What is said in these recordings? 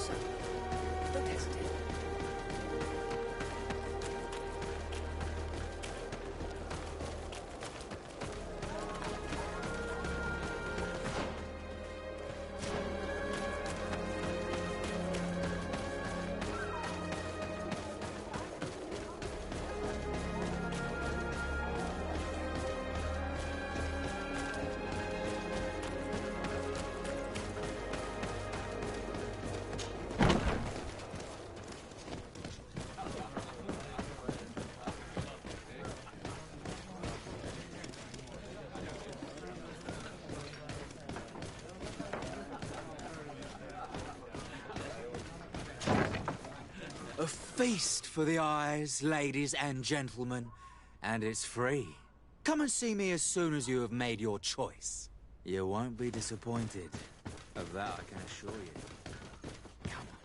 so. Don't hesitate. A feast for the eyes, ladies and gentlemen, and it's free. Come and see me as soon as you have made your choice. You won't be disappointed. Of that I can assure you. Come on.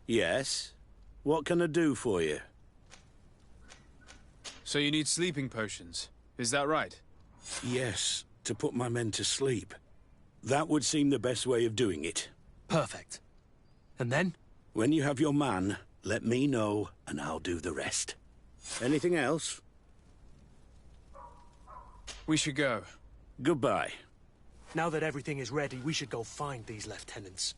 Yes? What can I do for you? So you need sleeping potions, is that right? Yes, to put my men to sleep. That would seem the best way of doing it. Perfect. And then? When you have your man, let me know and I'll do the rest. Anything else? We should go. Goodbye. Now that everything is ready, we should go find these lieutenants.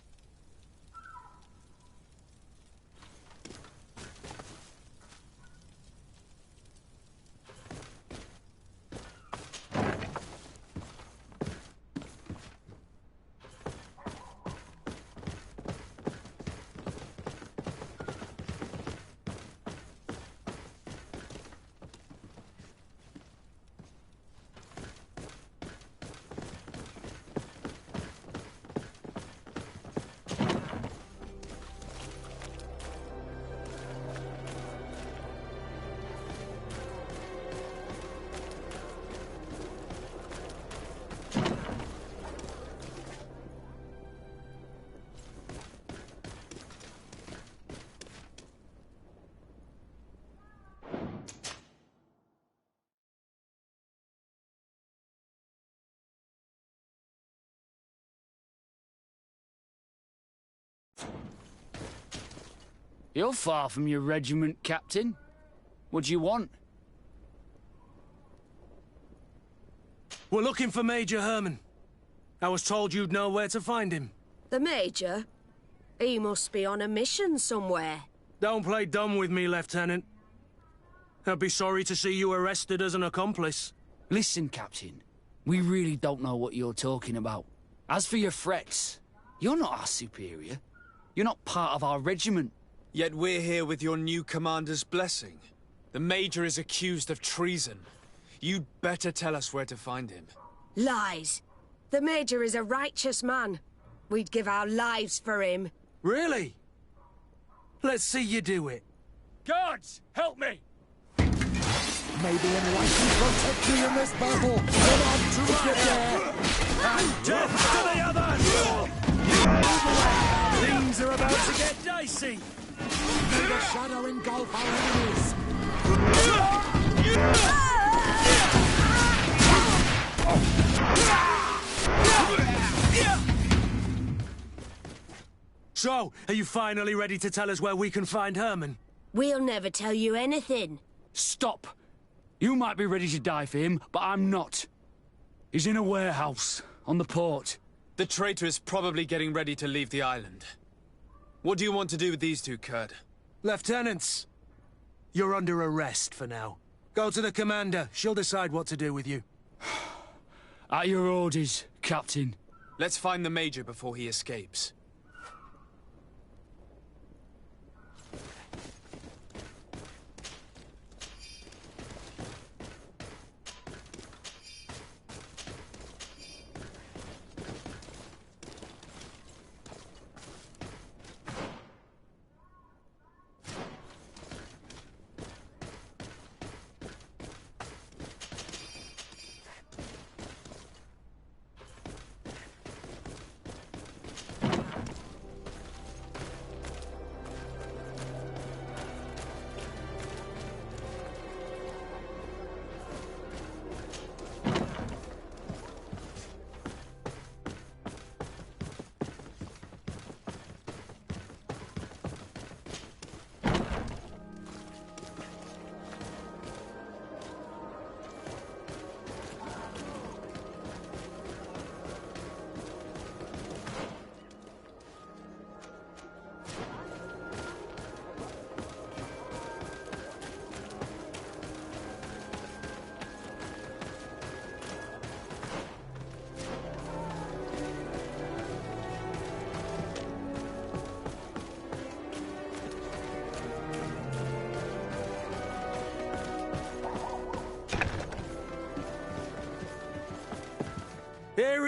You're far from your regiment, Captain. What do you want? We're looking for Major Herman. I was told you'd know where to find him. The Major? He must be on a mission somewhere. Don't play dumb with me, Lieutenant. I'd be sorry to see you arrested as an accomplice. Listen, Captain. We really don't know what you're talking about. As for your threats, you're not our superior. You're not part of our regiment. Yet we're here with your new commander's blessing. The Major is accused of treason. You'd better tell us where to find him. Lies. The Major is a righteous man. We'd give our lives for him. Really? Let's see you do it. Guards, help me! Maybe enlightened protect you in this battle. Come on, to get there. And death to the others! Things are about to get dicey. May the shadow engulf our enemies. So, are you finally ready to tell us where we can find Herman? We'll never tell you anything. Stop! You might be ready to die for him, but I'm not. He's in a warehouse, on the port. The traitor is probably getting ready to leave the island. What do you want to do with these two, Kurt? Lieutenants, you're under arrest for now. Go to the commander. She'll decide what to do with you. At your orders, Captain. Let's find the Major before he escapes.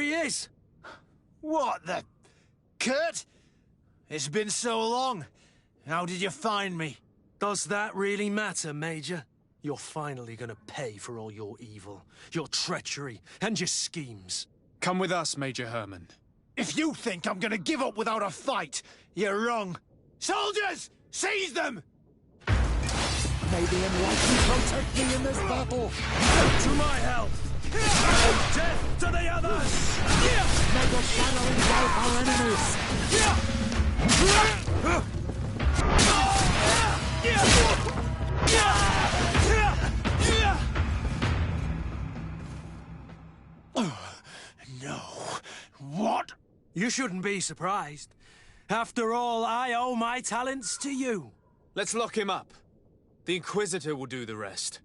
he is! What the... Kurt? It's been so long. How did you find me? Does that really matter, Major? You're finally gonna pay for all your evil, your treachery, and your schemes. Come with us, Major Herman. If you think I'm gonna give up without a fight, you're wrong. Soldiers! Seize them! May the enlightened protect me in this battle! To my help! And death to the others! May the shadow engulf our enemies! No. What? You shouldn't be surprised. After all, I owe my talents to you. Let's lock him up. The Inquisitor will do the rest.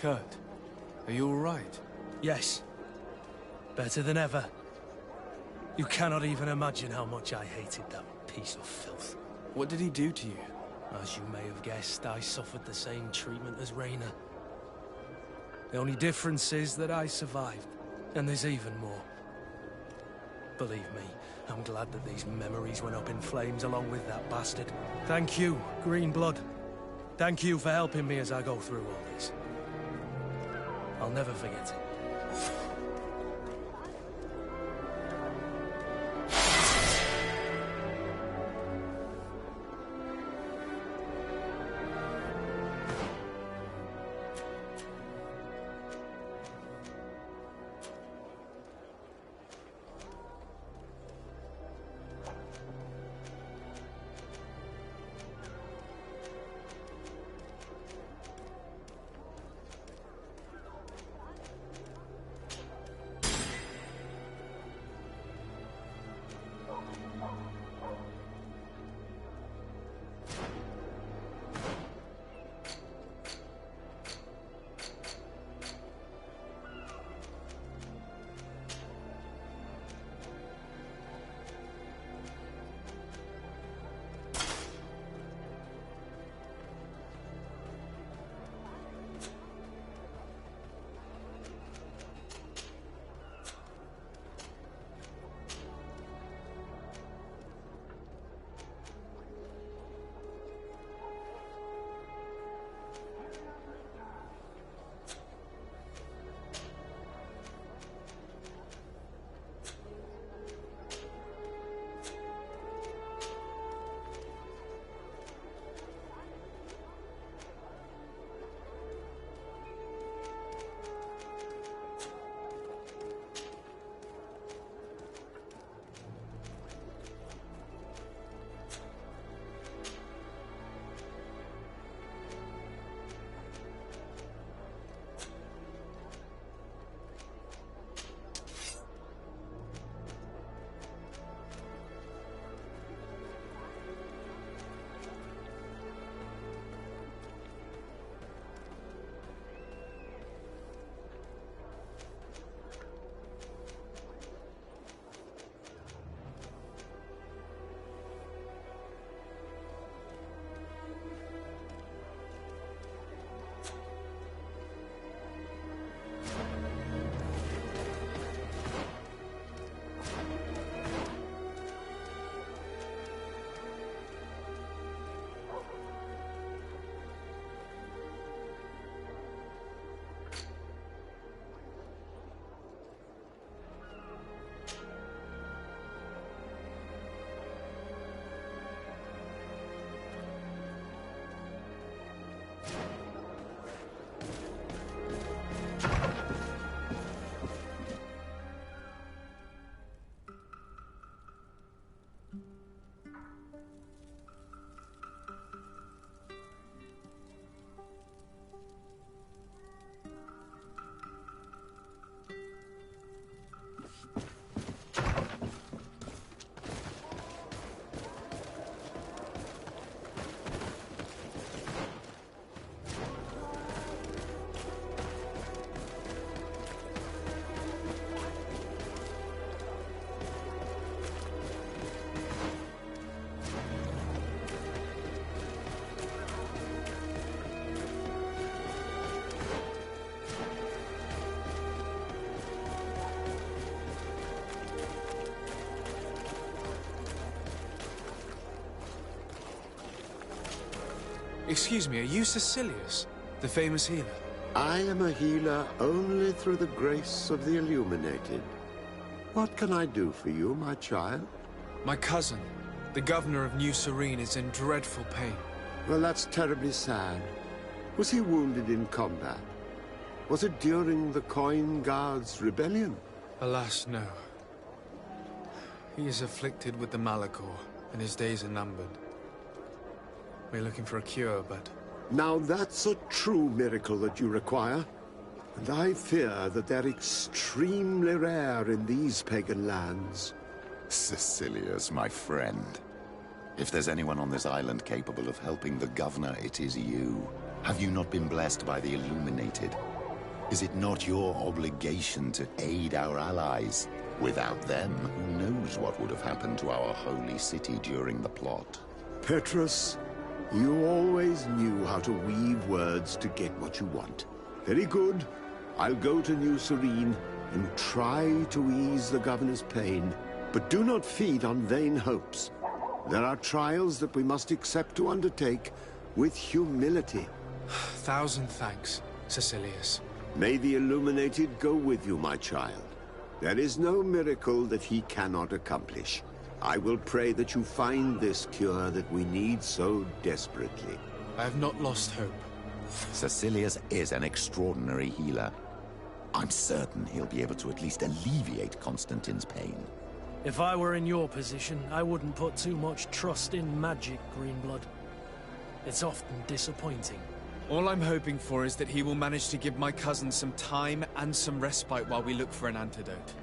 Kurt, are you all right? Yes. Better than ever. You cannot even imagine how much I hated that piece of filth. What did he do to you? As you may have guessed, I suffered the same treatment as Raina. The only difference is that I survived, and there's even more. Believe me, I'm glad that these memories went up in flames along with that bastard. Thank you, Green Blood. Thank you for helping me as I go through all this. I'll never forget it. Excuse me, are you Cecilius, the famous healer? I am a healer only through the grace of the illuminated. What can I do for you, my child? My cousin, the governor of New Serene, is in dreadful pain. Well, that's terribly sad. Was he wounded in combat? Was it during the Coin Guards' rebellion? Alas, no. He is afflicted with the Malachor, and his days are numbered. We're looking for a cure, but... Now that's a true miracle that you require. And I fear that they're extremely rare in these pagan lands. Cecilius, my friend. If there's anyone on this island capable of helping the governor, it is you. Have you not been blessed by the Illuminated? Is it not your obligation to aid our allies? Without them, who knows what would have happened to our holy city during the plot? Petrus, you always knew how to weave words to get what you want. Very good. I'll go to New Serene and try to ease the governor's pain. But do not feed on vain hopes. There are trials that we must accept to undertake with humility. Thousand thanks, Cecilius. May the Illuminated go with you, my child. There is no miracle that he cannot accomplish. I will pray that you find this cure that we need so desperately. I have not lost hope. Cecilius is an extraordinary healer. I'm certain he'll be able to at least alleviate Constantine's pain. If I were in your position, I wouldn't put too much trust in magic, Greenblood. It's often disappointing. All I'm hoping for is that he will manage to give my cousin some time and some respite while we look for an antidote.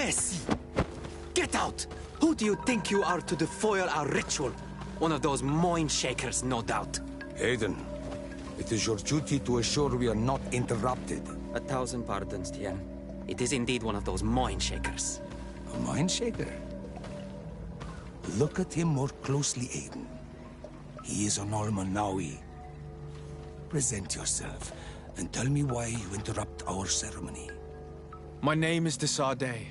Mercy! Get out! Who do you think you are to defoil our ritual? One of those mind shakers, no doubt. Aiden, it is your duty to assure we are not interrupted. 1,000 pardons, Tien. It is indeed one of those mind shakers. A mind shaker? Look at him more closely, Aiden. He is an Almanawi. Present yourself, and tell me why you interrupt our ceremony. My name is Desardet.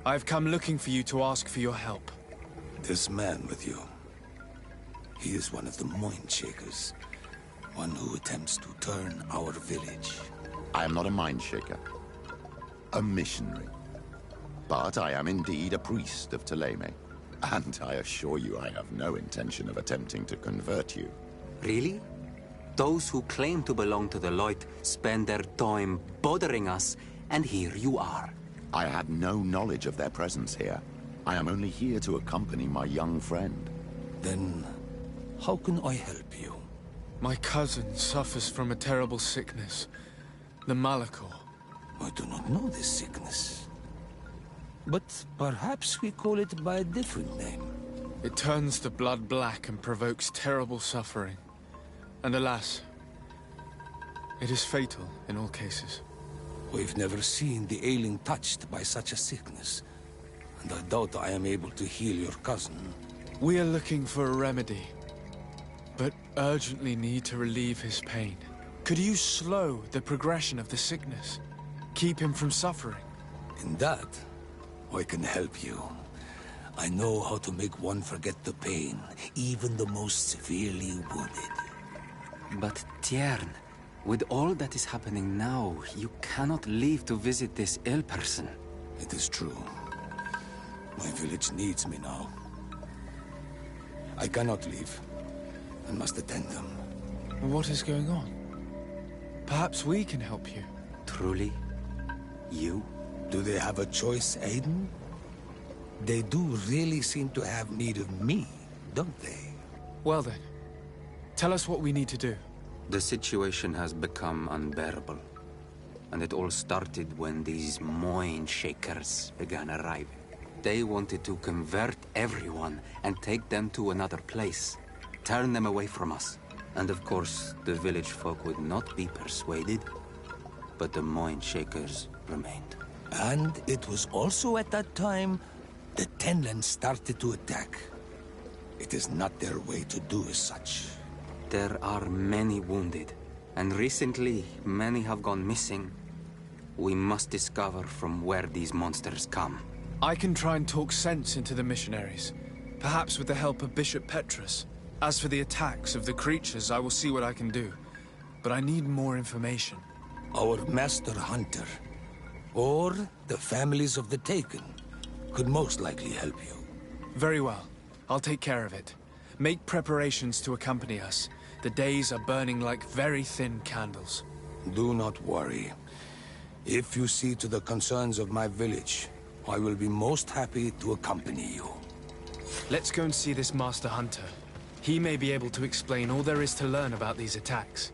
I've come looking for you to ask for your help. This man with you, he is one of the mind shakers. One who attempts to turn our village. I am not a mind shaker. A missionary. But I am indeed a priest of Thélème. And I assure you I have no intention of attempting to convert you. Really? Those who claim to belong to the Lloyd spend their time bothering us, and here you are. I had no knowledge of their presence here. I am only here to accompany my young friend. Then, how can I help you? My cousin suffers from a terrible sickness. The Malachor. I do not know this sickness. But perhaps we call it by a different name. It turns the blood black and provokes terrible suffering. And alas, it is fatal in all cases. We've never seen the ailing touched by such a sickness. And I doubt I am able to heal your cousin. We are looking for a remedy, but urgently need to relieve his pain. Could you slow the progression of the sickness? Keep him from suffering? In that, I can help you. I know how to make one forget the pain, even the most severely wounded. But Tiern, with all that is happening now, you cannot leave to visit this ill person. It is true. My village needs me now. I cannot leave. I must attend them. What is going on? Perhaps we can help you. Truly? You? Do they have a choice, Aiden? They do really seem to have need of me, don't they? Well then, tell us what we need to do. The situation has become unbearable. And it all started when these mind shakers began arriving. They wanted to convert everyone and take them to another place. Turn them away from us. And of course, the village folk would not be persuaded. But the mind shakers remained. And it was also at that time the Tenland started to attack. It is not their way to do as such. There are many wounded, and recently many have gone missing. We must discover from where these monsters come. I can try and talk sense into the missionaries, perhaps with the help of Bishop Petrus. As for the attacks of the creatures, I will see what I can do. But I need more information. Our master hunter, or the families of the Taken, could most likely help you. Very well. I'll take care of it. Make preparations to accompany us. The days are burning like very thin candles. Do not worry. If you see to the concerns of my village, I will be most happy to accompany you. Let's go and see this Master Hunter. He may be able to explain all there is to learn about these attacks.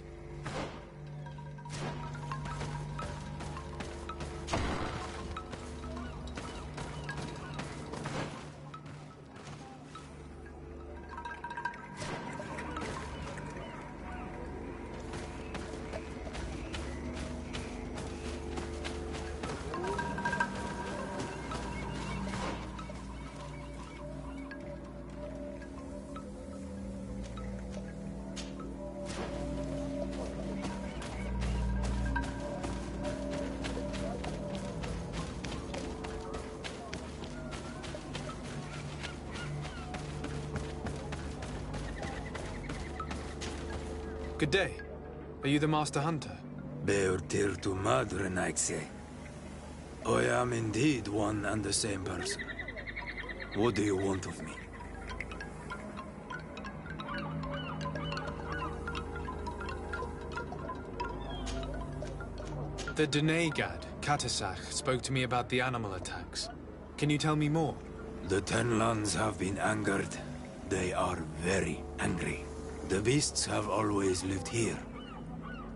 Good day. Are you the Master Hunter? Beortir tu madre, Naixe. I am indeed one and the same person. What do you want of me? The Denegad, Katasach, spoke to me about the animal attacks. Can you tell me more? The Tenlands have been angered. They are very angry. The beasts have always lived here.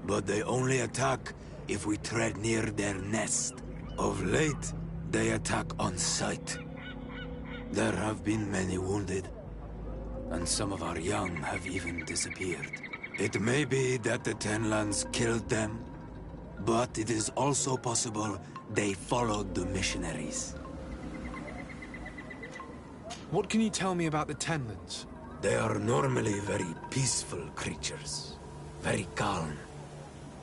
But they only attack if we tread near their nest. Of late, they attack on sight. There have been many wounded, and some of our young have even disappeared. It may be that the Tenlands killed them, but it is also possible they followed the missionaries. What can you tell me about the Tenlands? They are normally very peaceful creatures, very calm,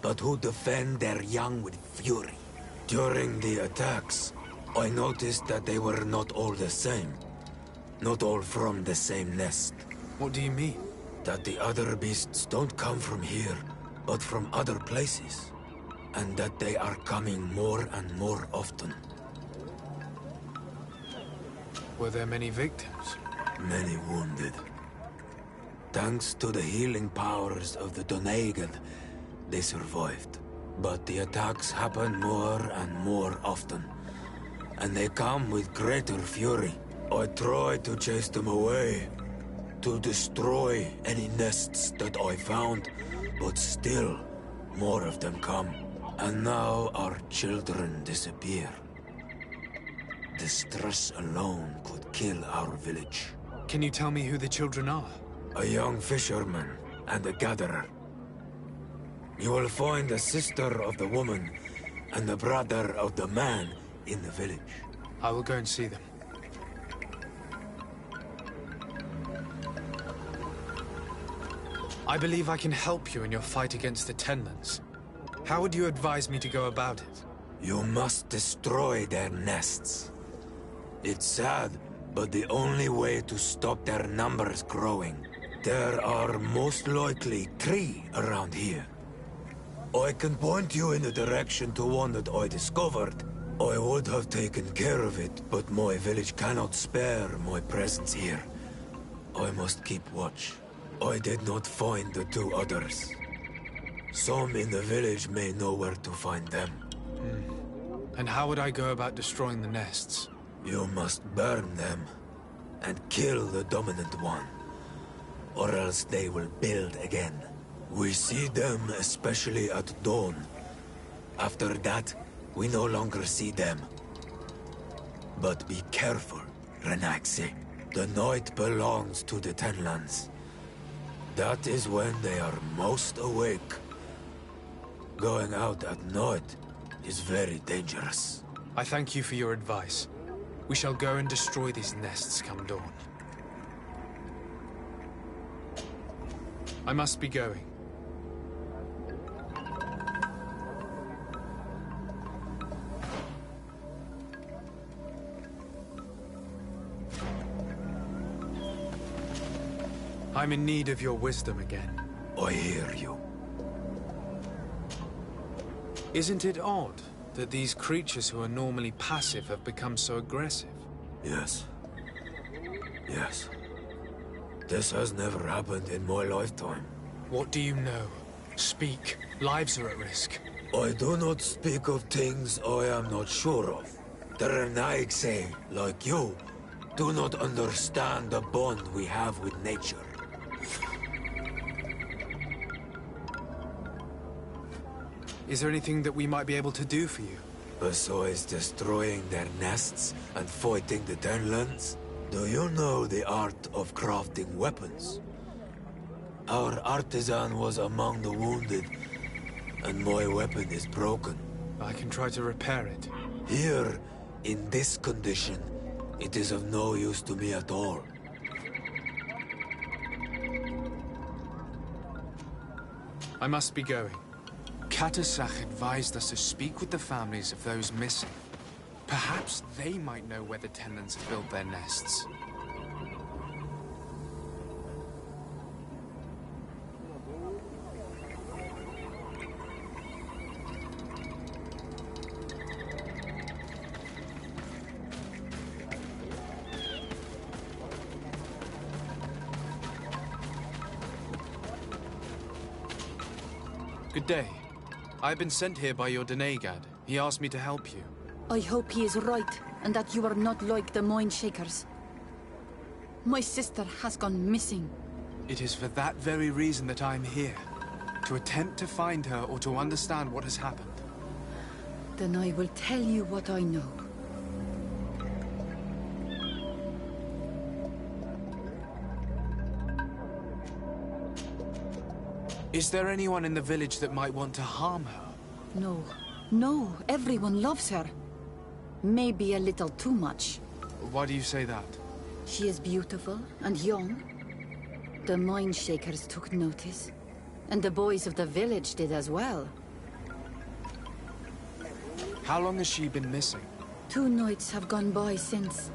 but who defend their young with fury. During the attacks, I noticed that they were not all the same. Not all from the same nest. What do you mean? That the other beasts don't come from here, but from other places. And that they are coming more and more often. Were there many victims? Many wounded. Thanks to the healing powers of the Donegal, they survived. But the attacks happen more and more often. And they come with greater fury. I try to chase them away. To destroy any nests that I found. But still, more of them come. And now our children disappear. The stress alone could kill our village. Can you tell me who the children are? A young fisherman and a gatherer. You will find the sister of the woman and the brother of the man in the village. I will go and see them. I believe I can help you in your fight against the Tenlands. How would you advise me to go about it? You must destroy their nests. It's sad, but the only way to stop their numbers growing. There are most likely 3 around here. I can point you in the direction to one that I discovered. I would have taken care of it, but my village cannot spare my presence here. I must keep watch. I did not find the 2 others. Some in the village may know where to find them. And how would I go about destroying the nests? You must burn them and kill the dominant one, or else they will build again. We see them especially at dawn. After that, we no longer see them. But be careful, Renaxe. The night belongs to the Tenlands. That is when they are most awake. Going out at night is very dangerous. I thank you for your advice. We shall go and destroy these nests come dawn. I must be going. I'm in need of your wisdom again. I hear you. Isn't it odd that these creatures who are normally passive have become so aggressive? Yes. Yes. This has never happened in my lifetime. What do you know? Speak. Lives are at risk. I do not speak of things I am not sure of. The Renaigse, like you, do not understand the bond we have with nature. Is there anything that we might be able to do for you? Besides destroying their nests and fighting the Tenlands, do you know the art of crafting weapons? Our artisan was among the wounded, and my weapon is broken. I can try to repair it. Here, in this condition, it is of no use to me at all. I must be going. Katasach advised us to speak with the families of those missing. Perhaps they might know where the Tenlands have built their nests. Good day. I've been sent here by your Denegad. He asked me to help you. I hope he is right, and that you are not like the Mind Shakers. My sister has gone missing. It is for that very reason that I'm here. To attempt to find her or to understand what has happened. Then I will tell you what I know. Is there anyone in the village that might want to harm her? No. No, everyone loves her. Maybe a little too much. Why do you say that? She is beautiful and young. The Mind Shakers took notice. And the boys of the village did as well. How long has she been missing? 2 nights have gone by since.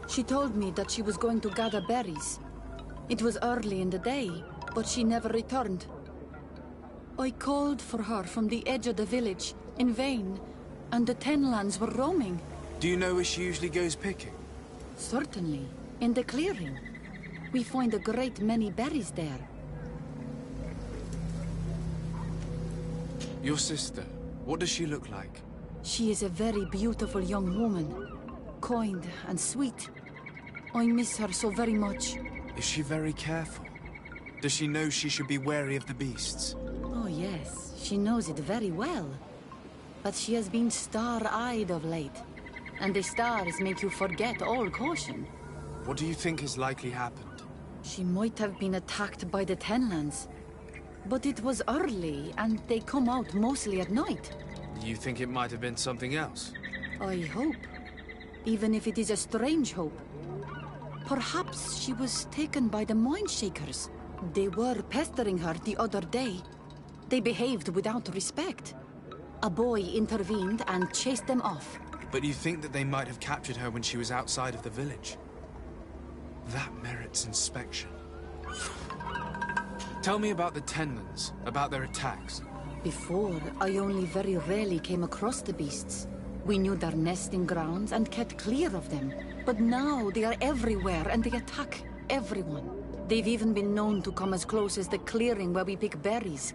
She told me that she was going to gather berries. It was early in the day, but she never returned. I called for her from the edge of the village, in vain, and the Tenlands were roaming. Do you know where she usually goes picking? Certainly, in the clearing. We find a great many berries there. Your sister, what does she look like? She is a very beautiful young woman. Kind and sweet. I miss her so very much. Is she very careful? Does she know she should be wary of the beasts? Oh yes, she knows it very well. But she has been star-eyed of late. And the stars make you forget all caution. What do you think has likely happened? She might have been attacked by the Tenlands. But it was early, and they come out mostly at night. You think it might have been something else? I hope. Even if it is a strange hope. Perhaps she was taken by the Mind Shakers. They were pestering her the other day. They behaved without respect. A boy intervened and chased them off. But you think that they might have captured her when she was outside of the village? That merits inspection. Tell me about the Tenlands, about their attacks. Before, I only very rarely came across the beasts. We knew their nesting grounds and kept clear of them. But now they are everywhere and they attack everyone. They've even been known to come as close as the clearing where we pick berries.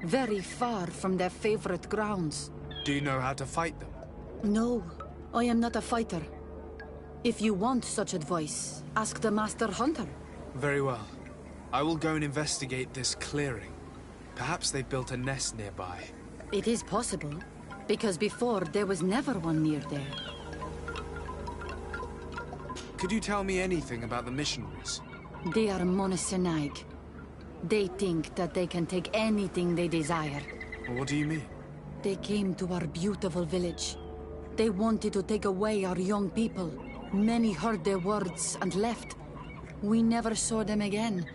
Very far from their favorite grounds. Do you know how to fight them? No, I am not a fighter. If you want such advice, ask the Master Hunter. Very well. I will go and investigate this clearing. Perhaps they built a nest nearby. It is possible, because before there was never one near there. Could you tell me anything about the missionaries? They are monosynaig. They think that they can take anything they desire. What do you mean? They came to our beautiful village. They wanted to take away our young people. Many heard their words and left. We never saw them again.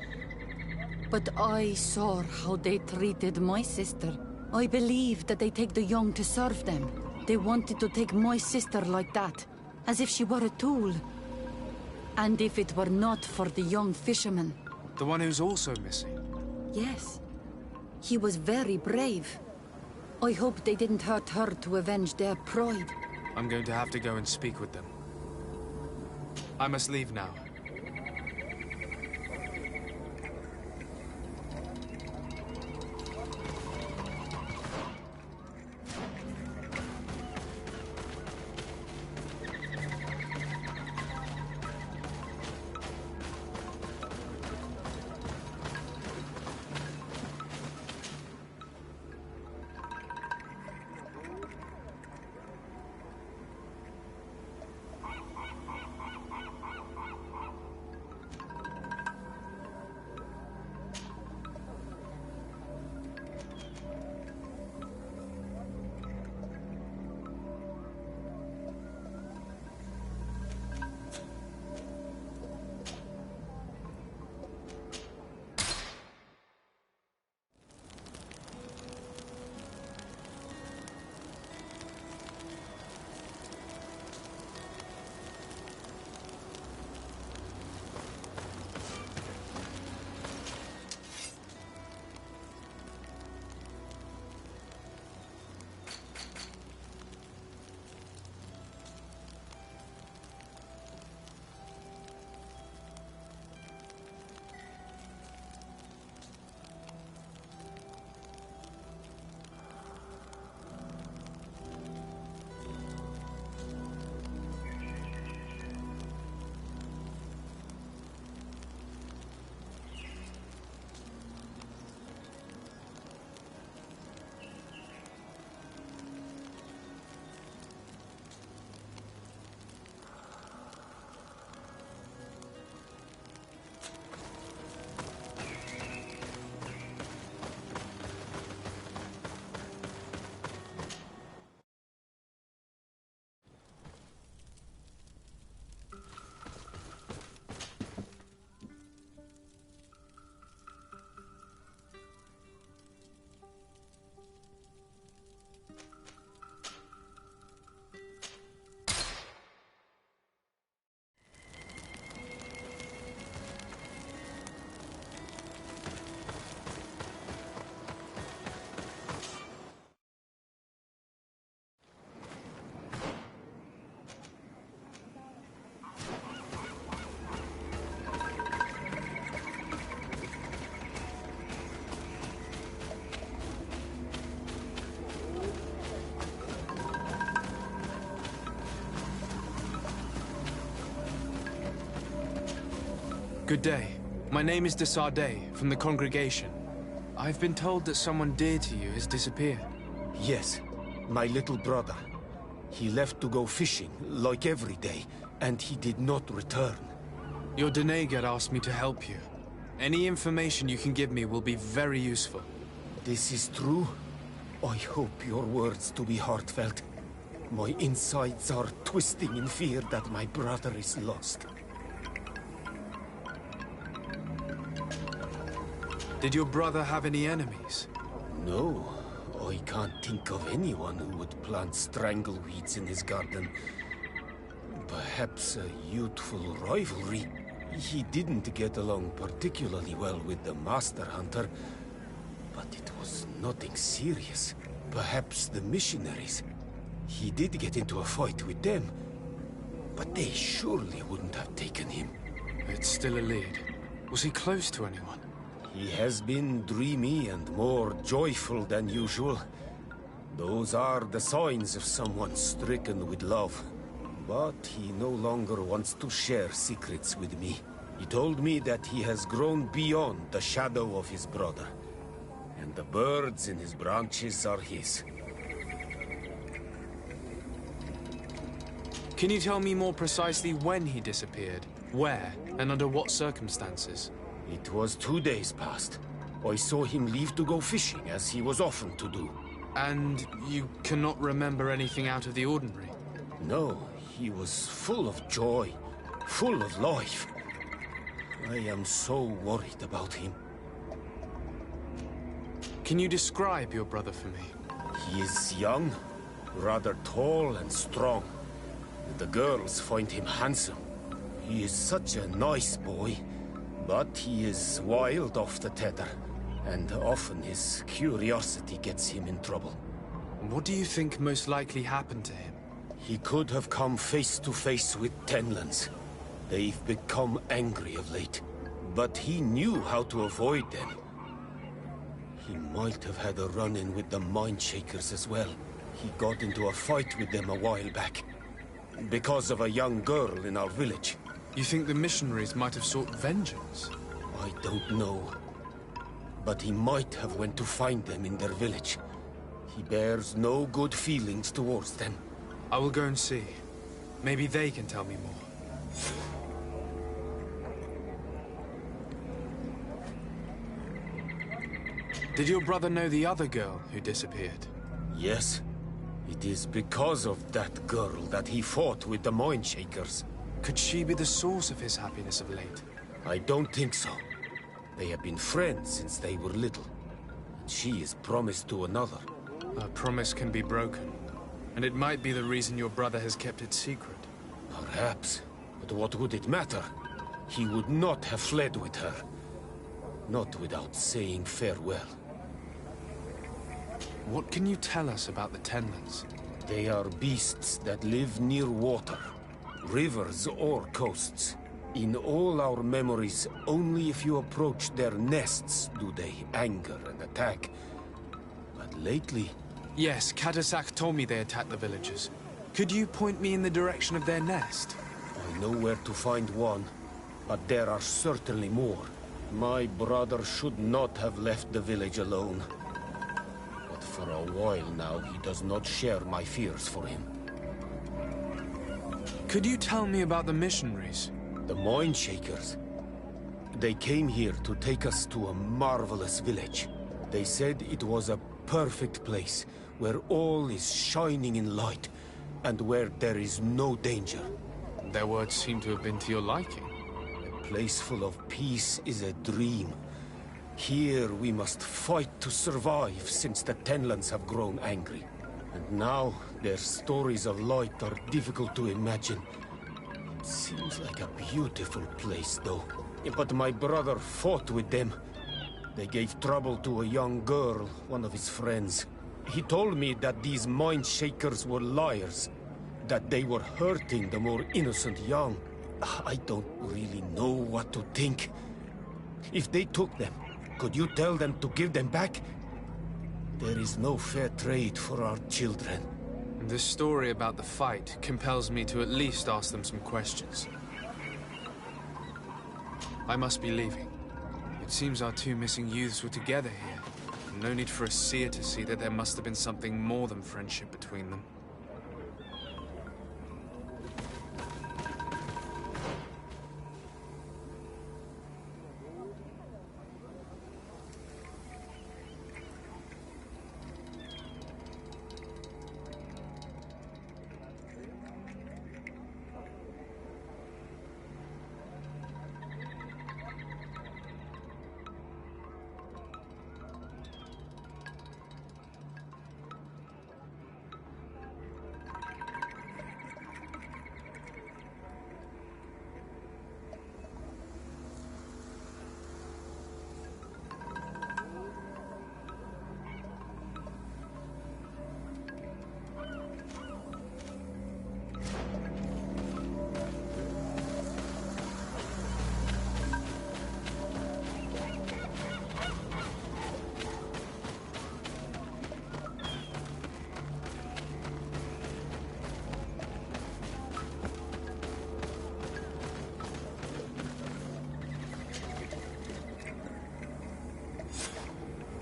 But I saw how they treated my sister. I believe that they take the young to serve them. They wanted to take my sister like that, as if she were a tool. And if it were not for the young fisherman... The one who's also missing? Yes. He was very brave. I hope they didn't hurt her to avenge their pride. I'm going to have to go and speak with them. I must leave now. Good day. My name is de Sardet, from the congregation. I've been told that someone dear to you has disappeared. Yes, my little brother. He left to go fishing, like every day, and he did not return. Your Denegat asked me to help you. Any information you can give me will be very useful. This is true? I hope your words to be heartfelt. My insides are twisting in fear that my brother is lost. Did your brother have any enemies? No, I can't think of anyone who would plant strangleweeds in his garden. Perhaps a youthful rivalry. He didn't get along particularly well with the Master Hunter, but it was nothing serious. Perhaps the missionaries. He did get into a fight with them, but they surely wouldn't have taken him. It's still a lead. Was he close to anyone? He has been dreamy and more joyful than usual. Those are the signs of someone stricken with love. But he no longer wants to share secrets with me. He told me that he has grown beyond the shadow of his brother. And the birds in his branches are his. Can you tell me more precisely when he disappeared, where, and under what circumstances? It was 2 days past. I saw him leave to go fishing, as he was often to do. And you cannot remember anything out of the ordinary? No, he was full of joy, full of life. I am so worried about him. Can you describe your brother for me? He is young, rather tall and strong. The girls find him handsome. He is such a nice boy, but he is wild off the tether, and often his curiosity gets him in trouble. What do you think most likely happened to him? He could have come face to face with Tenlands. They've become angry of late, but he knew how to avoid them. He might have had a run-in with the Mindshakers as well. He got into a fight with them a while back, because of a young girl in our village. You think the missionaries might have sought vengeance? I don't know. But he might have went to find them in their village. He bears no good feelings towards them. I will go and see. Maybe they can tell me more. Did your brother know the other girl who disappeared? Yes. It is because of that girl that he fought with the Mindshakers. Could she be the source of his happiness of late? I don't think so. They have been friends since they were little. And she is promised to another. A promise can be broken. And it might be the reason your brother has kept it secret. Perhaps. But what would it matter? He would not have fled with her. Not without saying farewell. What can you tell us about the Tenlands? They are beasts that live near water, rivers or coasts. In all our memories, only if you approach their nests do they anger and attack. But lately... Yes, Katasak told me they attacked the villagers. Could you point me in the direction of their nest? I know where to find one, but there are certainly more. My brother should not have left the village alone. But for a while now, he does not share my fears for him. Could you tell me about the missionaries? The Mindshakers. They came here to take us to a marvelous village. They said it was a perfect place, where all is shining in light, and where there is no danger. Their words seem to have been to your liking. A place full of peace is a dream. Here we must fight to survive, since the Tenlands have grown angry. And now, their stories of light are difficult to imagine. It seems like a beautiful place, though. But my brother fought with them. They gave trouble to a young girl, one of his friends. He told me that these Mindshakers were liars, that they were hurting the more innocent young. I don't really know what to think. If they took them, could you tell them to give them back? There is no fair trade for our children. The story about the fight compels me to at least ask them some questions. I must be leaving. It seems our two missing youths were together here. No need for a seer to see that there must have been something more than friendship between them.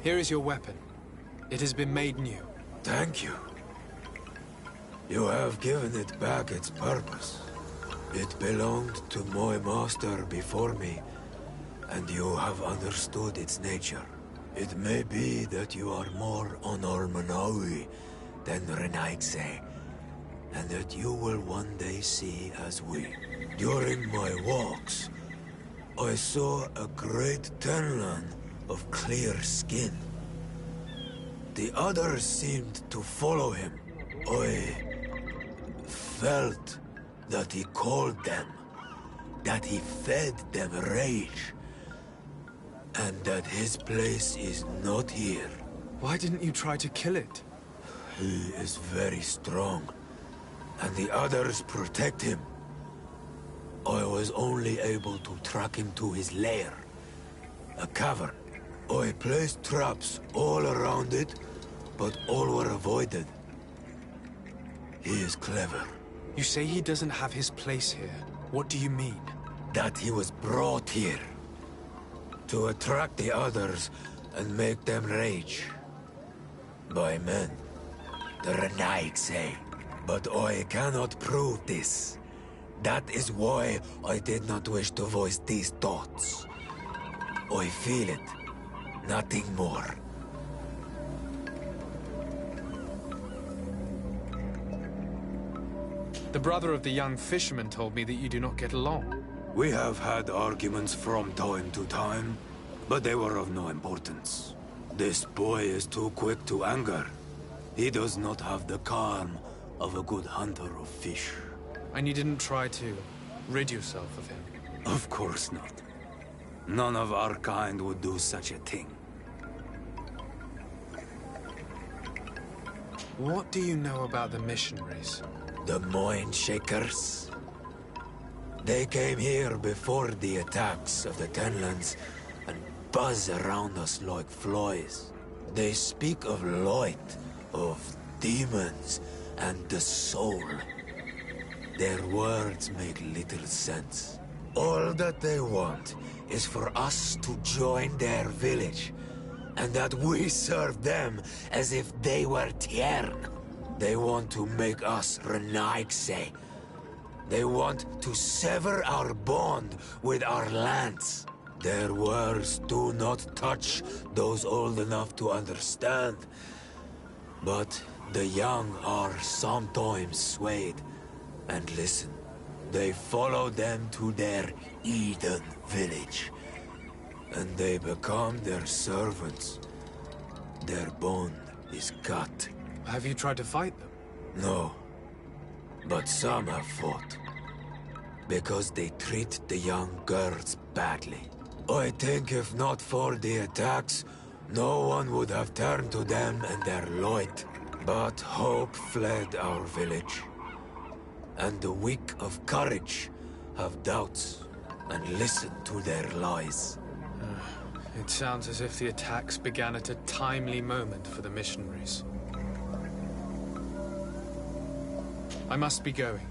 Here is your weapon. It has been made new. Thank you. You have given it back its purpose. It belonged to my master before me, and you have understood its nature. It may be that you are more on Almanawi than Renaigse, and that you will one day see as we. During my walks, I saw a great Tenlan of clear skin. The others seemed to follow him. I felt that he called them, that he fed them rage, and that his place is not here. Why didn't you try to kill it? He is very strong, and the others protect him. I was only able to track him to his lair, a cavern. I placed traps all around it, but all were avoided. He is clever. You say he doesn't have his place here. What do you mean? That he was brought here to attract the others and make them rage. By men, the Renaig say. But I cannot prove this. That is why I did not wish to voice these thoughts. I feel it. Nothing more. The brother of the young fisherman told me that you do not get along. We have had arguments from time to time, but they were of no importance. This boy is too quick to anger. He does not have the calm of a good hunter of fish. And you didn't try to rid yourself of him? Of course not. None of our kind would do such a thing. What do you know about the missionaries? The Mind Shakers? They came here before the attacks of the Tenlands and buzz around us like flies. They speak of light, of demons, and the soul. Their words make little sense. All that they want is for us to join their village, and that we serve them as if they were Tiern. They want to make us Renaigse. They want to sever our bond with our lands. Their words do not touch those old enough to understand. But the young are sometimes swayed. And listen, they follow them to their Eden village. And they become their servants. Their bond is cut. Have you tried to fight them? No. But some have fought. Because they treat the young girls badly. I think if not for the attacks, no one would have turned to them and their light. But hope fled our village. And the weak of courage have doubts and listen to their lies. It sounds as if the attacks began at a timely moment for the missionaries. I must be going.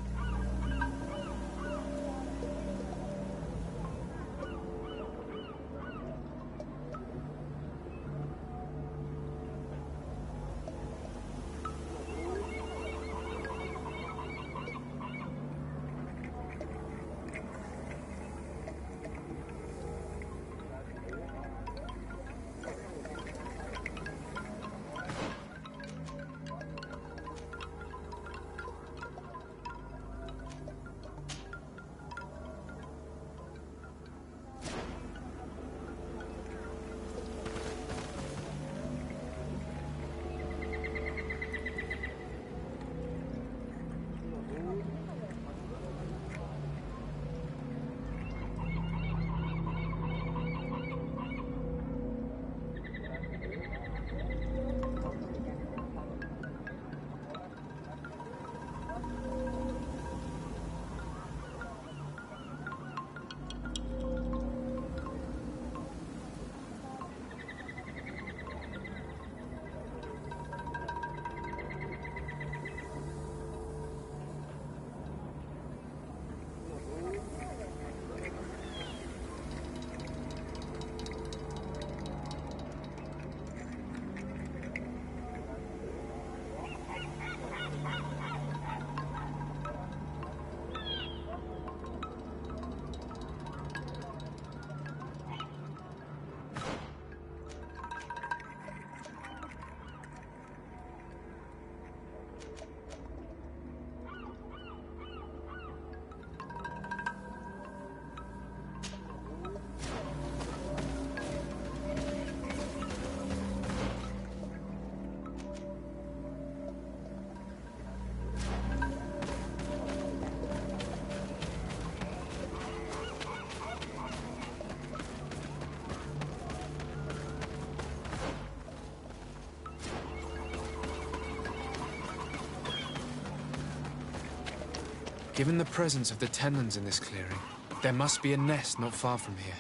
Given the presence of the Tenlands in this clearing, there must be a nest not far from here.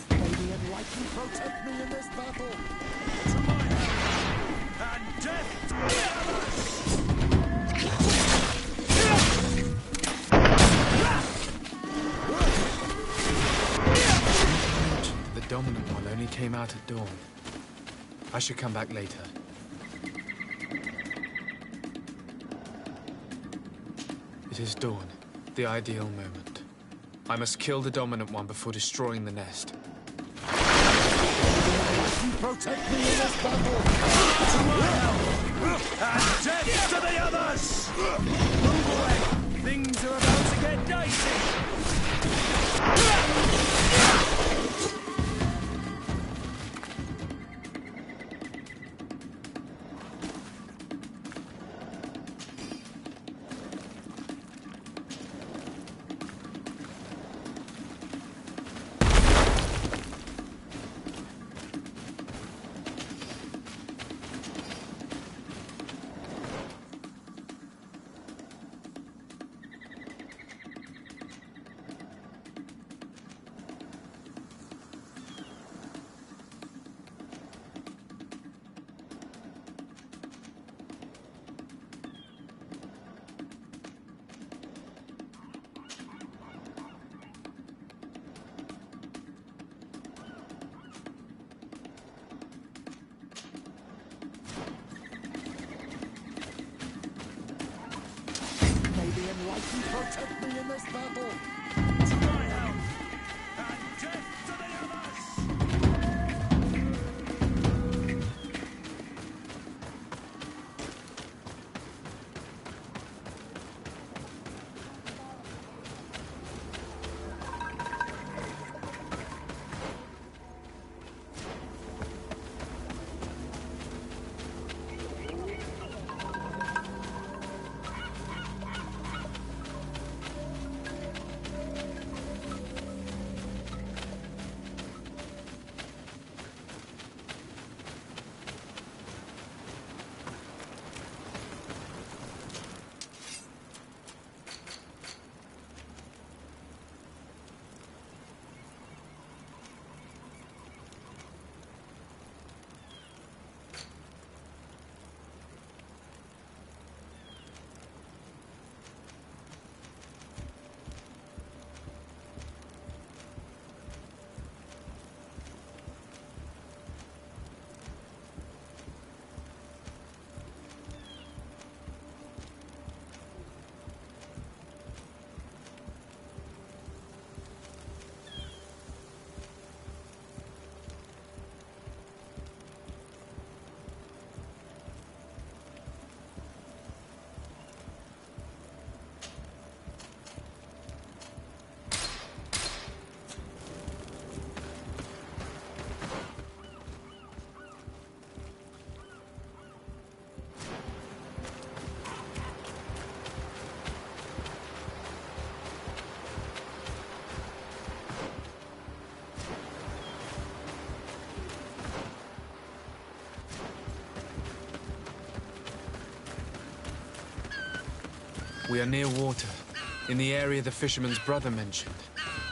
May the Enlightened protect me in this battle! To my help! And death to the others! The dominant one only came out at dawn. I should come back later. It is dawn, the ideal moment. I must kill the dominant one before destroying the nest. Protect me in this battle! To my help! And death to the others! Move away! Things are about to get dicey! Enlightened protect me in this battle! To my help! And death to the others! We are near water, in the area the fisherman's brother mentioned.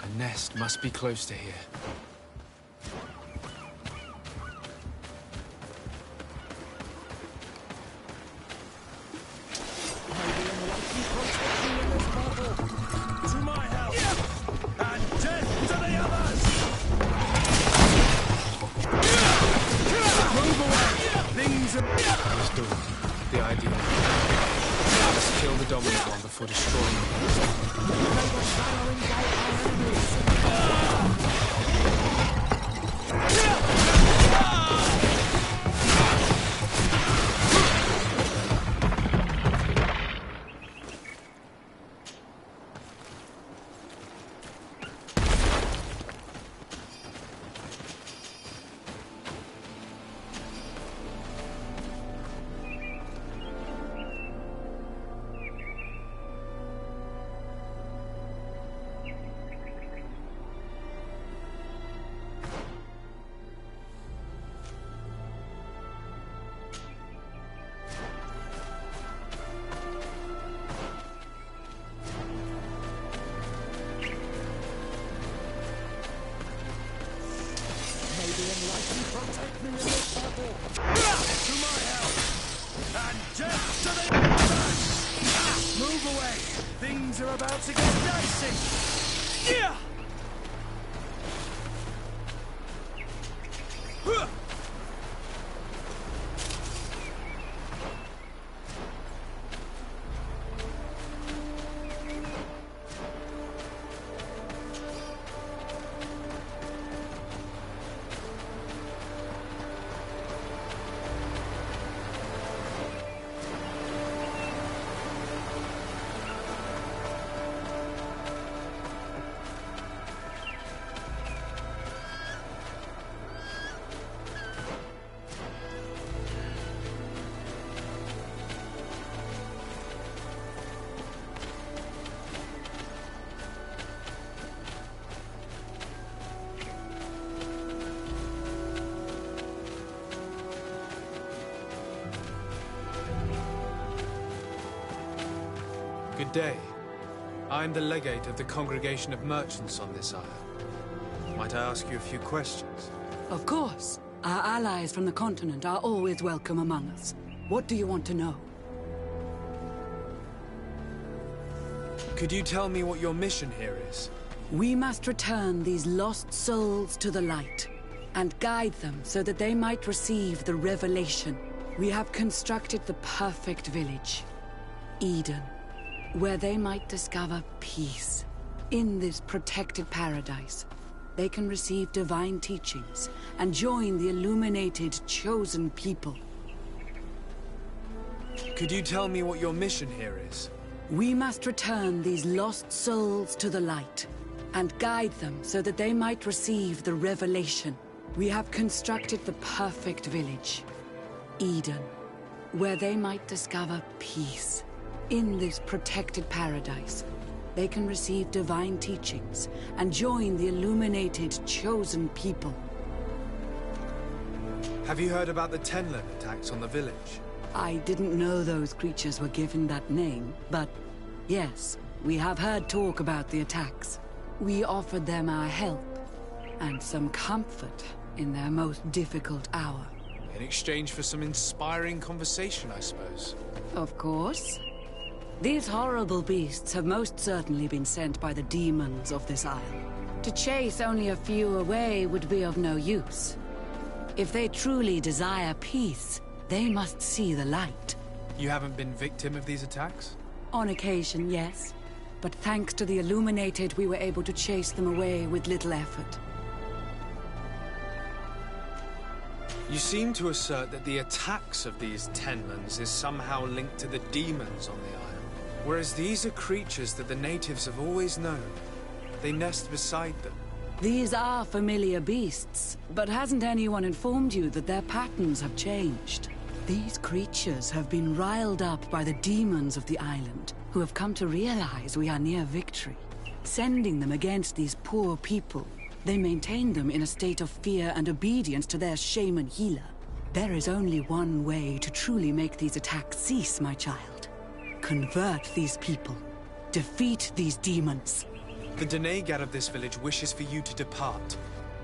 A nest must be close to here. To my help! And death to the others! Move away! Things are... Let's do it. The idea. Let's kill the dominant one before destroying about to get dicey! Yeah! Good day. I'm the legate of the Congregation of Merchants on this isle. Might I ask you a few questions? Of course. Our allies from the continent are always welcome among us. What do you want to know? Could you tell me what your mission here is? We must return these lost souls to the light, and guide them so that they might receive the revelation. We have constructed the perfect village, Eden, where they might discover peace. In this protected paradise, they can receive divine teachings and join the illuminated, chosen people. Could you tell me what your mission here is? We must return these lost souls to the light, and guide them so that they might receive the revelation. We have constructed the perfect village, Eden, where they might discover peace. In this protected paradise, they can receive divine teachings and join the illuminated, chosen people. Have you heard about the Tenlin attacks on the village? I didn't know those creatures were given that name, but yes, we have heard talk about the attacks. We offered them our help and some comfort in their most difficult hour. In exchange for some inspiring conversation, I suppose. Of course. These horrible beasts have most certainly been sent by the demons of this isle. To chase only a few away would be of no use. If they truly desire peace, they must see the light. You haven't been victim of these attacks? On occasion, yes. But thanks to the Illuminated, we were able to chase them away with little effort. You seem to assert that the attacks of these Tenlins is somehow linked to the demons on the isle. Whereas these are creatures that the natives have always known. They nest beside them. These are familiar beasts, but hasn't anyone informed you that their patterns have changed? These creatures have been riled up by the demons of the island, who have come to realize we are near victory. Sending them against these poor people, they maintain them in a state of fear and obedience to their shaman healer. There is only one way to truly make these attacks cease, my child. Convert these people. Defeat these demons. The Denegad of this village wishes for you to depart.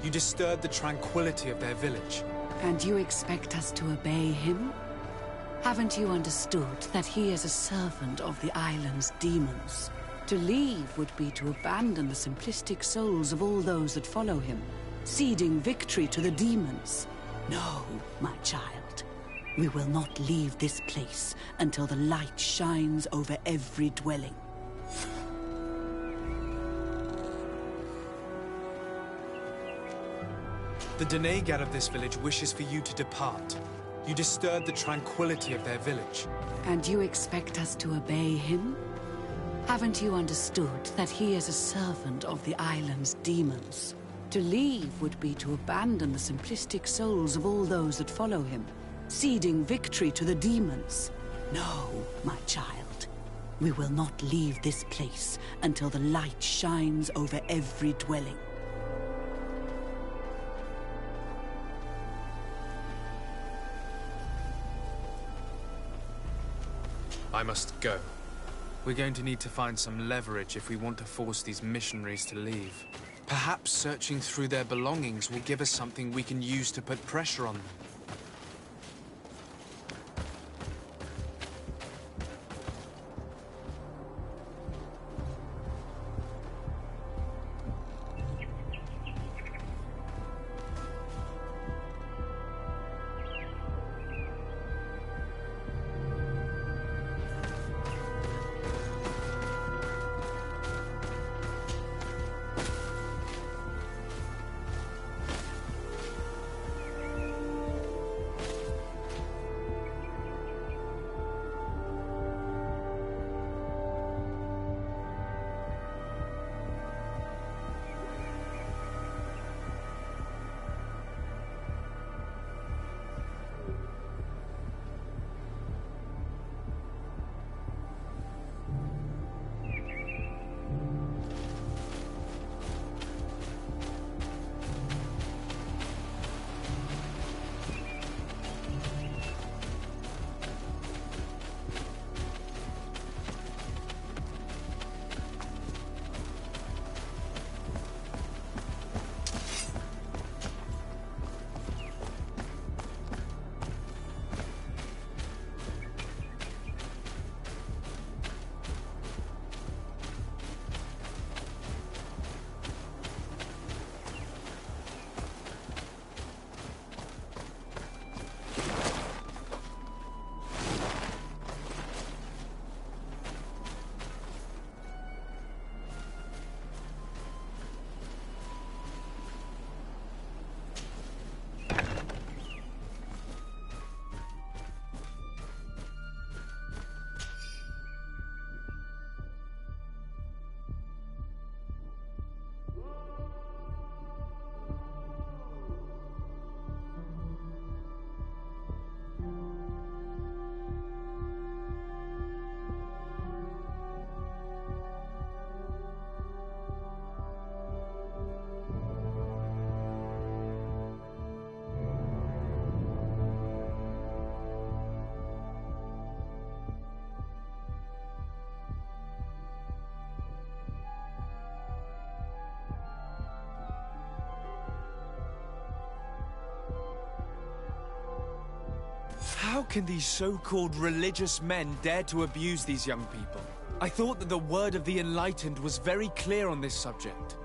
You disturb the tranquility of their village. And you expect us to obey him? Haven't you understood that he is a servant of the island's demons? To leave would be to abandon the simplistic souls of all those that follow him, ceding victory to the demons. No, my child. We will not leave this place until the light shines over every dwelling. The Denegad of this village wishes for you to depart. You disturb the tranquility of their village. And you expect us to obey him? Haven't you understood that he is a servant of the island's demons? To leave would be to abandon the simplistic souls of all those that follow him, ceding victory to the demons. No, my child. We will not leave this place until the light shines over every dwelling. I must go. We're going to need to find some leverage if we want to force these missionaries to leave. Perhaps searching through their belongings will give us something we can use to put pressure on them. can these so-called religious men dare to abuse these young people? I thought that the word of the Enlightened was very clear on this subject.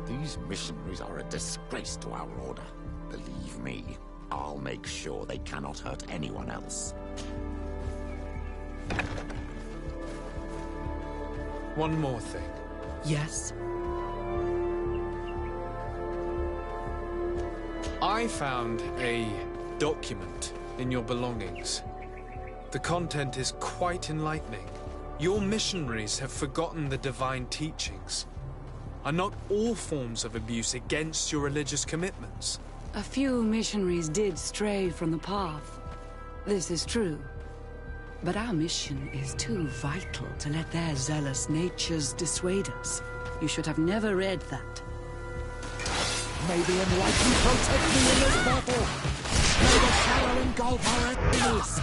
These missionaries are a disgrace to our order. Believe me, I'll make sure they cannot hurt anyone else. One more thing. Yes? I found a document in your belongings. The content is quite enlightening. Your missionaries have forgotten the divine teachings. Are not all forms of abuse against your religious commitments? A few missionaries did stray from the path. This is true. But our mission is too vital to let their zealous natures dissuade us. You should have never read that. May the Enlightened protect me in this battle! May the shadow engulf our enemies!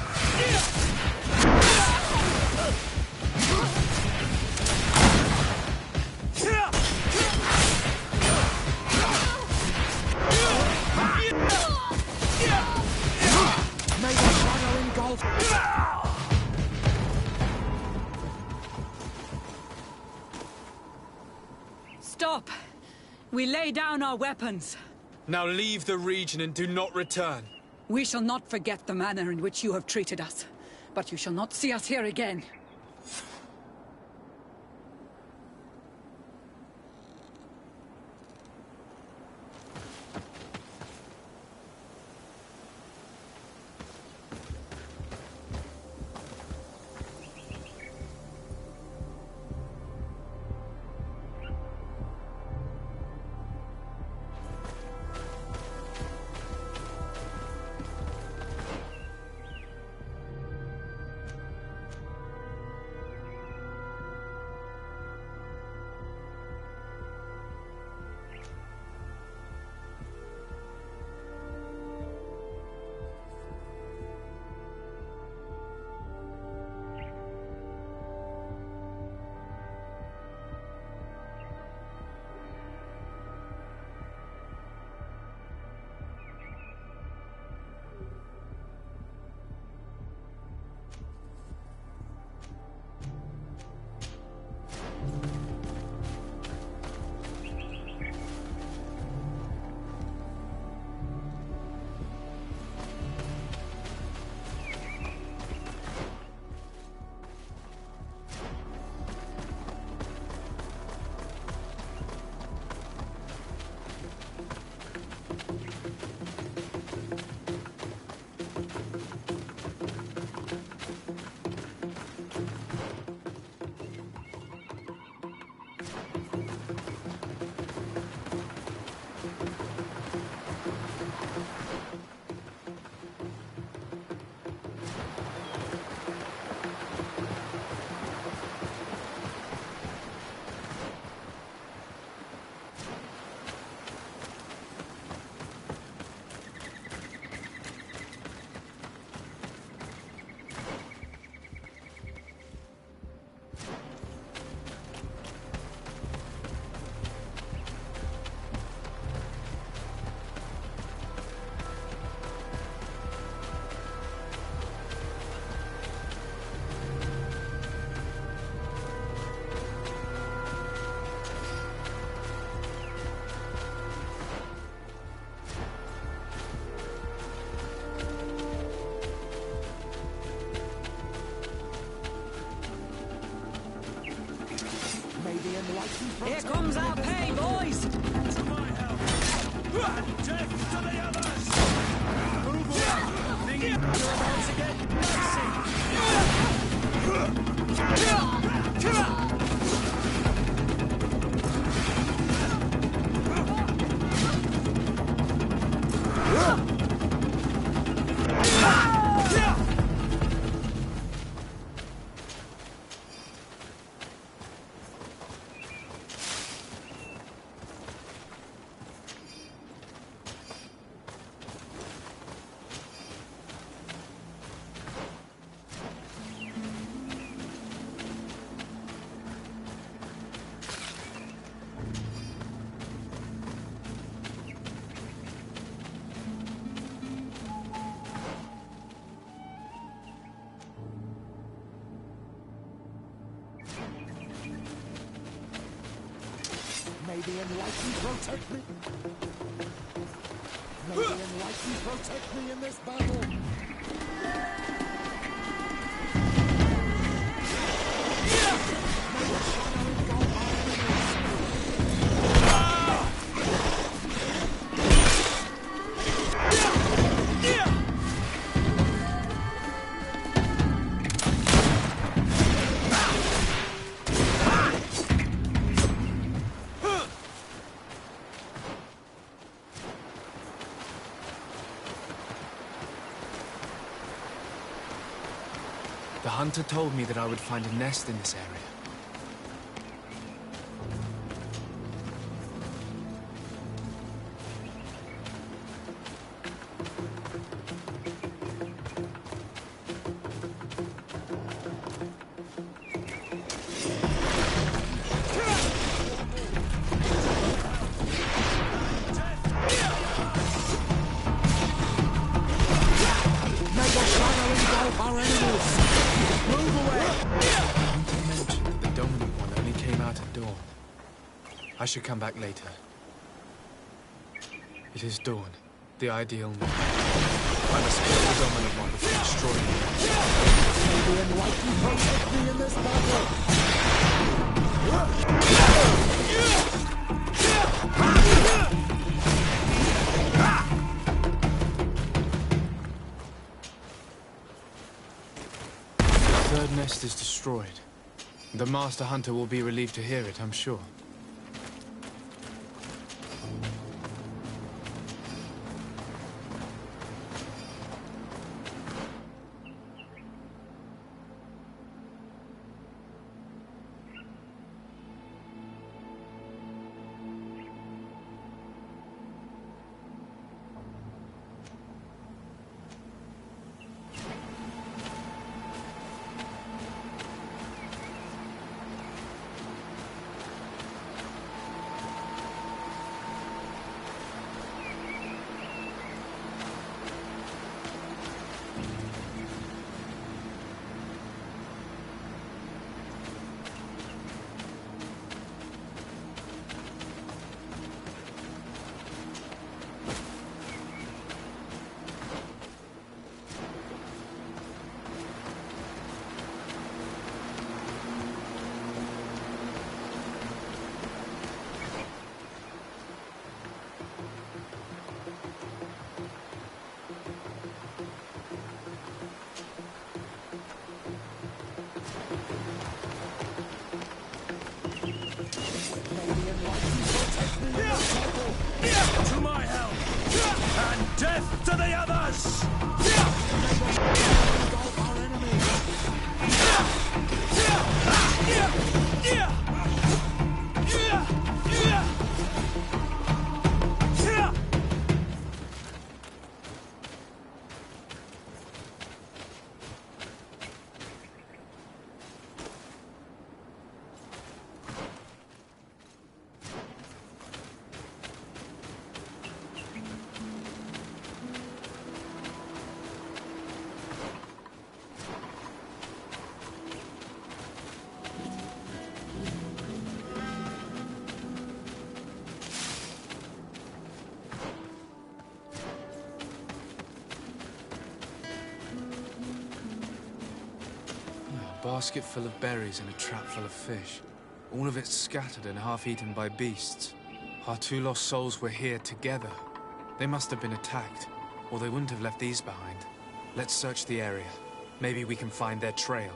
May the shadow engulf... Stop! We lay down our weapons. Now leave the region and do not return. We shall not forget the manner in which you have treated us, but you shall not see us here again. Here comes our pay, boys! To my help! And death to the others! Move away! Think you're about to get the Enlightened protect me. May the Enlightened protect me in this battle. The hunter told me that I would find a nest in this area. I should come back later. It is dawn, the ideal moment. I must kill the dominant one before destroying it. May the Enlightened protect me in this battle. The third nest is destroyed. The Master Hunter will be relieved to hear it, I'm sure. To my help! And death to the others! A basket full of berries and a trap full of fish. All of it scattered and half-eaten by beasts. Our two lost souls were here together. They must have been attacked, or they wouldn't have left these behind. Let's search the area. Maybe we can find their trail.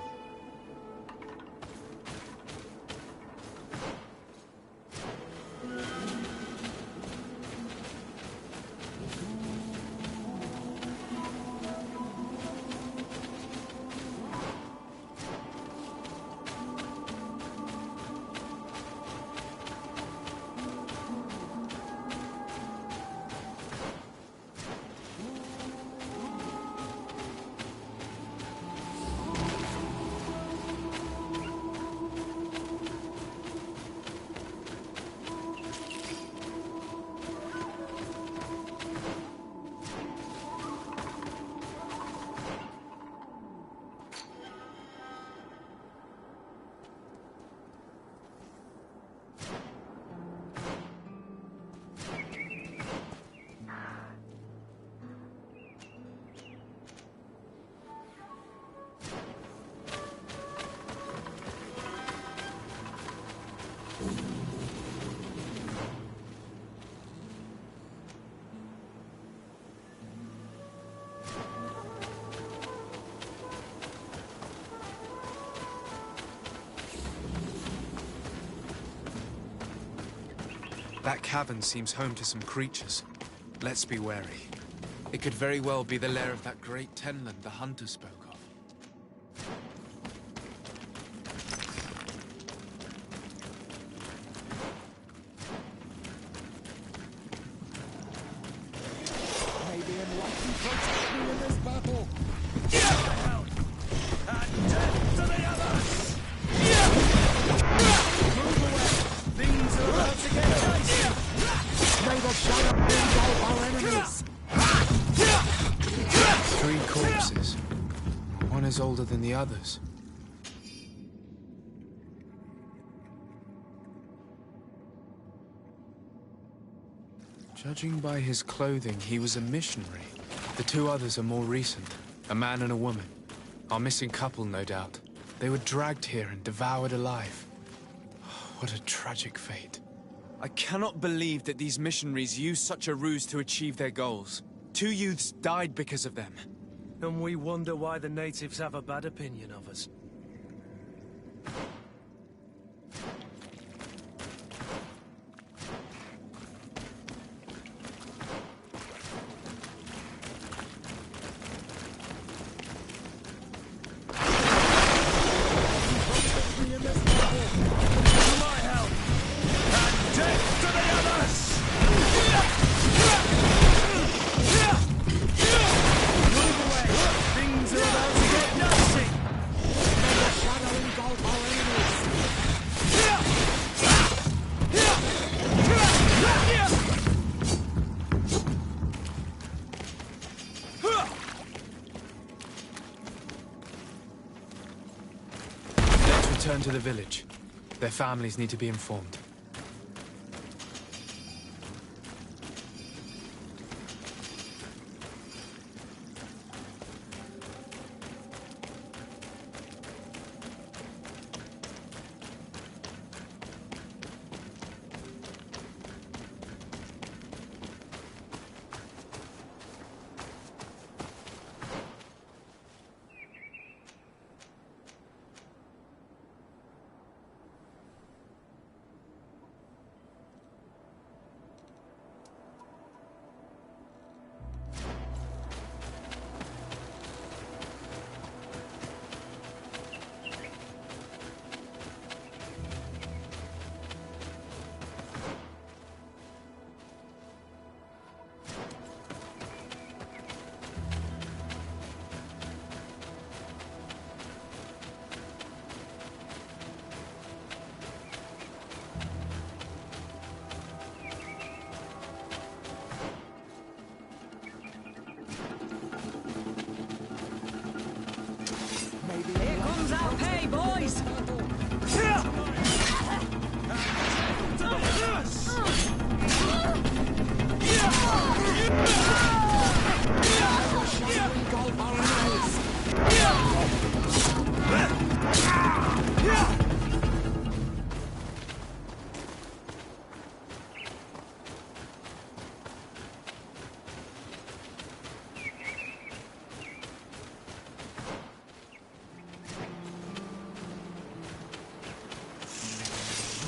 That cavern seems home to some creatures. Let's be wary. It could very well be the lair of that great tenland the hunter spoke of. May the enlightened protect me in this battle. And death to the others! Move away! Things are about to get dicey! May the shadow engulf our enemies. 3 corpses. One is older than the others. Judging by his clothing, he was a missionary. The 2 others are more recent. A man and a woman. Our missing couple, no doubt. They were dragged here and devoured alive. What a tragic fate. I cannot believe that these missionaries used such a ruse to achieve their goals. 2 youths died because of them. And we wonder why the natives have a bad opinion of us. Return to the village. Their families need to be informed. Here comes our pay, boys!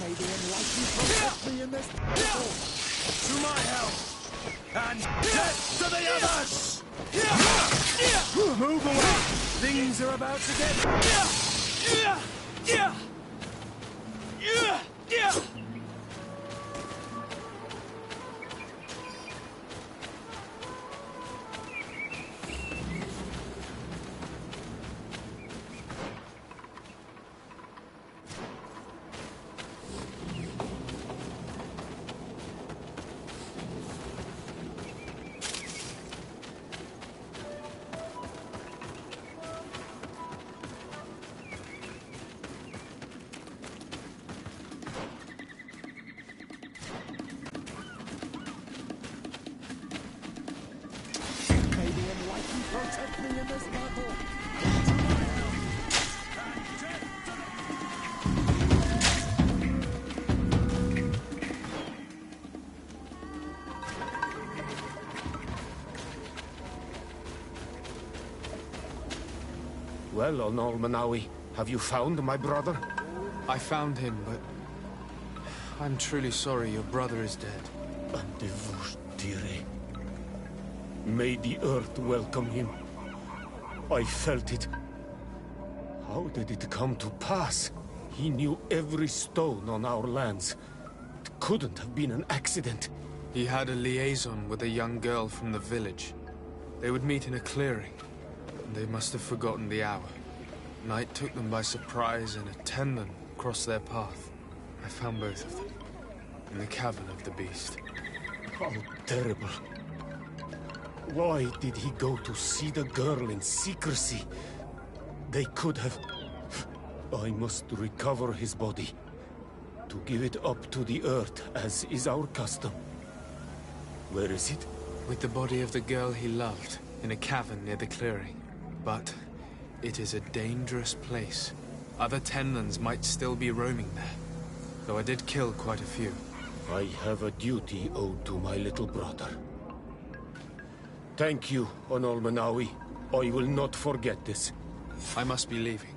May the enlightened protect me in this battle. To my help! And death to the others! Move away! Things are about to get... Protect me in this battle. Well, Onol Manawi, have you found my brother? I found him, but I'm truly sorry your brother is dead. May the earth welcome him. I felt it. How did it come to pass? He knew every stone on our lands. It couldn't have been an accident. He had a liaison with a young girl from the village. They would meet in a clearing, and they must have forgotten the hour. Night took them by surprise, and a Tenlin crossed their path. I found both of them, in the cavern of the beast. How terrible. Why did he go to see the girl in secrecy? They could have... I must recover his body. To give it up to the earth, as is our custom. Where is it? With the body of the girl he loved, in a cavern near the clearing. But it is a dangerous place. Other Tenlins might still be roaming there, though I did kill quite a few. I have a duty owed to my little brother. Thank you, Onol Manawi. I will not forget this. I must be leaving.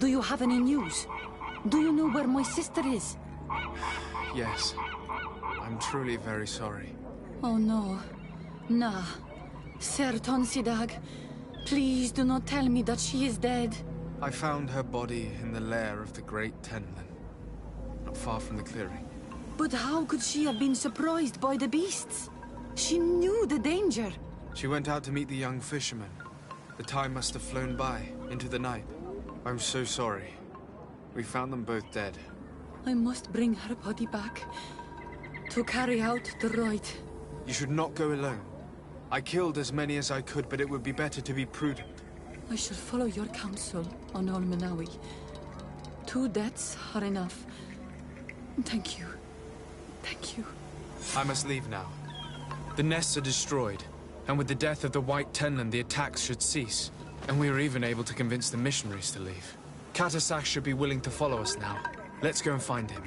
Do you have any news? Do you know where my sister is? Yes. I'm truly very sorry. Oh no. Nah. Ser Tonsidag, please do not tell me that she is dead. I found her body in the lair of the great Tenlin, not far from the clearing. But how could she have been surprised by the beasts? She knew the danger. She went out to meet the young fisherman. The time must have flown by, into the night. I'm so sorry. We found them both dead. I must bring her body back to carry out the rite. You should not go alone. I killed as many as I could, but it would be better to be prudent. I shall follow your counsel, Onol Manawi. 2 deaths are enough. Thank you. Thank you. I must leave now. The nests are destroyed, and with the death of the White Tenlin, the attacks should cease. And we are even able to convince the missionaries to leave. Katasak should be willing to follow us now. Let's go and find him.